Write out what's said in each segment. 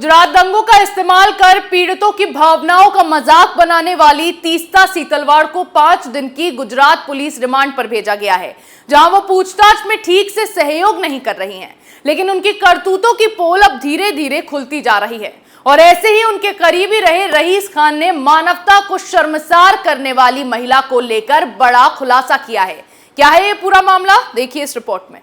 गुजरात दंगों का इस्तेमाल कर पीड़ितों की भावनाओं का मजाक बनाने वाली तीस्ता सीतलवाड़ को 5 दिन की गुजरात पुलिस रिमांड पर भेजा गया है, जहां वो पूछताछ में ठीक से सहयोग नहीं कर रही हैं। लेकिन उनकी करतूतों की पोल अब धीरे धीरे खुलती जा रही है और ऐसे ही उनके करीबी रहे रईस खान ने मानवता को शर्मसार करने वाली महिला को लेकर बड़ा खुलासा किया है। क्या है ये पूरा मामला, देखिए इस रिपोर्ट में।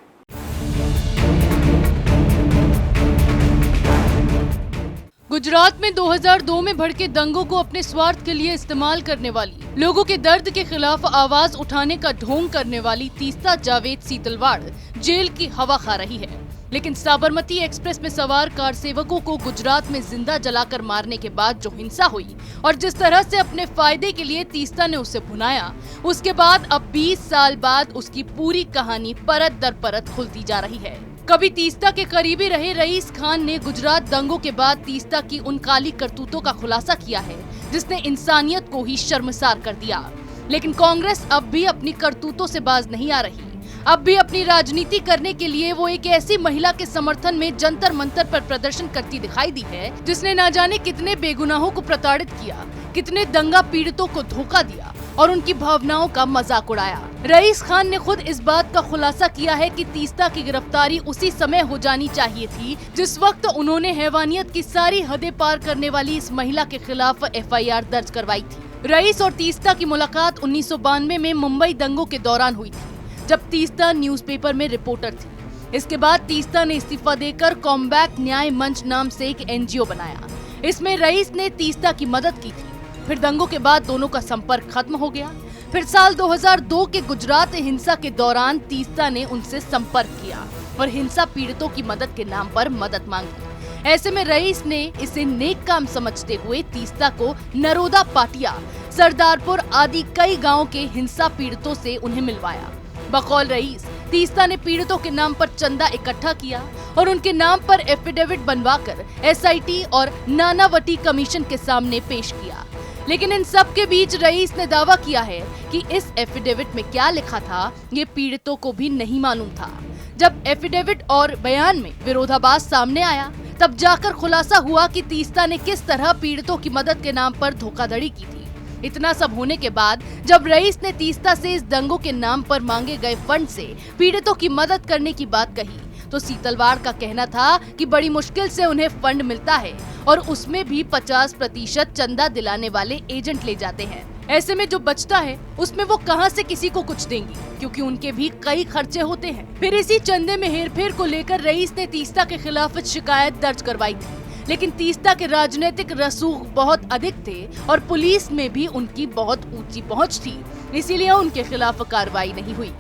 गुजरात में 2002 में भड़के दंगों को अपने स्वार्थ के लिए इस्तेमाल करने वाली, लोगों के दर्द के खिलाफ आवाज उठाने का ढोंग करने वाली तीस्ता जावेद सीतलवाड़ जेल की हवा खा रही है। लेकिन साबरमती एक्सप्रेस में सवार कार सेवकों को गुजरात में जिंदा जलाकर मारने के बाद जो हिंसा हुई और जिस तरह से अपने फायदे के लिए तीस्ता ने उसे भुनाया, उसके बाद अब 20 साल बाद उसकी पूरी कहानी परत दर परत खुलती जा रही है। कभी तीस्ता के करीबी रहे रईस खान ने गुजरात दंगों के बाद तीस्ता की उन काली करतूतों का खुलासा किया है जिसने इंसानियत को ही शर्मसार कर दिया। लेकिन कांग्रेस अब भी अपनी करतूतों से बाज नहीं आ रही। अब भी अपनी राजनीति करने के लिए वो एक ऐसी महिला के समर्थन में जंतर मंतर पर प्रदर्शन करती दिखाई दी है जिसने न जाने कितने बेगुनाहों को प्रताड़ित किया, कितने दंगा पीड़ितों को धोखा दिया और उनकी भावनाओं का मजाक उड़ाया। रईस खान ने खुद इस बात का खुलासा किया है कि तीस्ता की गिरफ्तारी उसी समय हो जानी चाहिए थी जिस वक्त उन्होंने हैवानियत की सारी हदें पार करने वाली इस महिला के खिलाफ FIR दर्ज करवाई थी। रईस और तीस्ता की मुलाकात 1992 में मुंबई दंगों के दौरान हुई थी, जब तीस्ता न्यूज़पेपर में रिपोर्टर थी। इसके बाद तीस्ता ने इस्तीफा देकर कॉम्बैक न्याय मंच नाम से एक NGO बनाया। इसमें रईस ने तीस्ता की मदद की थी। फिर दंगों के बाद दोनों का संपर्क खत्म हो गया। फिर साल 2002 के गुजरात हिंसा के दौरान तीस्ता ने उनसे संपर्क किया और हिंसा पीड़ितों की मदद के नाम पर मदद मांगी। ऐसे में रईस ने इसे नेक काम समझते हुए तीस्ता को नरोदा पाटिया, सरदारपुर आदि कई गाँव के हिंसा पीड़ितों से उन्हें मिलवाया। बकौल रईस, तीस्ता ने पीड़ितों के नाम पर चंदा इकट्ठा किया और उनके नाम पर एफिडेविट बनवाकर SIT और नानावटी कमीशन के सामने पेश किया। लेकिन इन सब के बीच रईस ने दावा किया है कि इस एफिडेविट में क्या लिखा था ये पीड़ितों को भी नहीं मालूम था। जब एफिडेविट और बयान में विरोधाभास सामने आया, तब जाकर खुलासा हुआ कि तीस्ता ने किस तरह पीड़ितों की मदद के नाम पर धोखाधड़ी की थी। इतना सब होने के बाद जब रईस ने तीस्ता से इस दंगों के नाम पर मांगे गए फंड से पीड़ितों की मदद करने की बात कही, तो सीतलवाड़ का कहना था कि बड़ी मुश्किल से उन्हें फंड मिलता है और उसमें भी 50% चंदा दिलाने वाले एजेंट ले जाते हैं। ऐसे में जो बचता है उसमें वो कहां से किसी को कुछ देंगी, क्योंकि उनके भी कई खर्चे होते हैं। फिर इसी चंदे में हेरफेर को लेकर रईस ने तीस्ता के खिलाफ शिकायत दर्ज करवाई थी। लेकिन तीस्ता के राजनीतिक रसूख बहुत अधिक थे और पुलिस में भी उनकी बहुत ऊंची पहुंच थी, इसीलिए उनके खिलाफ कार्रवाई नहीं हुई।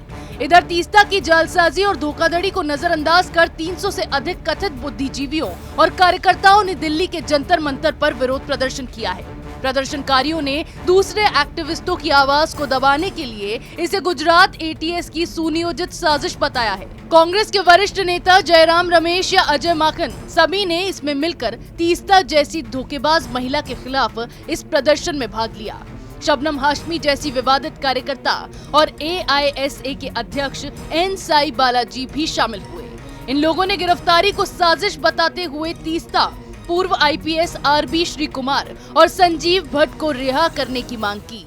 इधर तीस्ता की जालसाजी और धोखाधड़ी को नजरअंदाज कर 300 से अधिक कथित बुद्धिजीवियों और कार्यकर्ताओं ने दिल्ली के जंतर मंतर पर विरोध प्रदर्शन किया है। प्रदर्शनकारियों ने दूसरे एक्टिविस्टों की आवाज को दबाने के लिए इसे गुजरात ATS की सुनियोजित साजिश बताया है। कांग्रेस के वरिष्ठ नेता जयराम रमेश या अजय माखन, सभी ने इसमें मिलकर तीस्ता जैसी धोखेबाज महिला के खिलाफ इस प्रदर्शन में भाग लिया। शबनम हाशमी जैसी विवादित कार्यकर्ता और AISA के अध्यक्ष N साई बालाजी भी शामिल हुए। इन लोगों ने गिरफ्तारी को साजिश बताते हुए तीस्ता, पूर्व IPS RB श्री कुमार और संजीव भट्ट को रिहा करने की मांग की।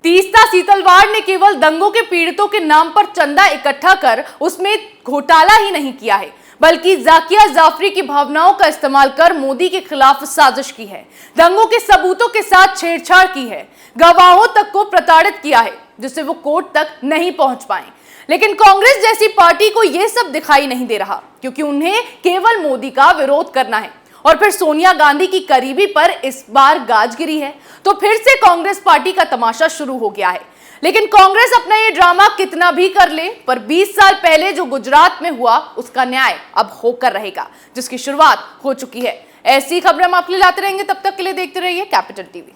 तीस्ता सीतलवाड़ ने केवल दंगों के पीड़ितों के नाम पर चंदा इकट्ठा कर उसमें घोटाला ही नहीं किया है, बल्कि जाकिया जाफरी की भावनाओं का इस्तेमाल कर मोदी के खिलाफ साजिश की है, दंगों के सबूतों के साथ छेड़छाड़ की है, गवाहों तक को प्रताड़ित किया है जिससे वो कोर्ट तक नहीं पहुंच पाए। लेकिन कांग्रेस जैसी पार्टी को यह सब दिखाई नहीं दे रहा, क्योंकि उन्हें केवल मोदी का विरोध करना है। और फिर सोनिया गांधी की करीबी पर इस बार गाज गिरी है, तो फिर से कांग्रेस पार्टी का तमाशा शुरू हो गया है। लेकिन कांग्रेस अपना ये ड्रामा कितना भी कर ले, पर 20 साल पहले जो गुजरात में हुआ उसका न्याय अब होकर रहेगा, जिसकी शुरुआत हो चुकी है। ऐसी खबरें हम आपके लिए लाते रहेंगे, तब तक के लिए देखते रहिए कैपिटल TV।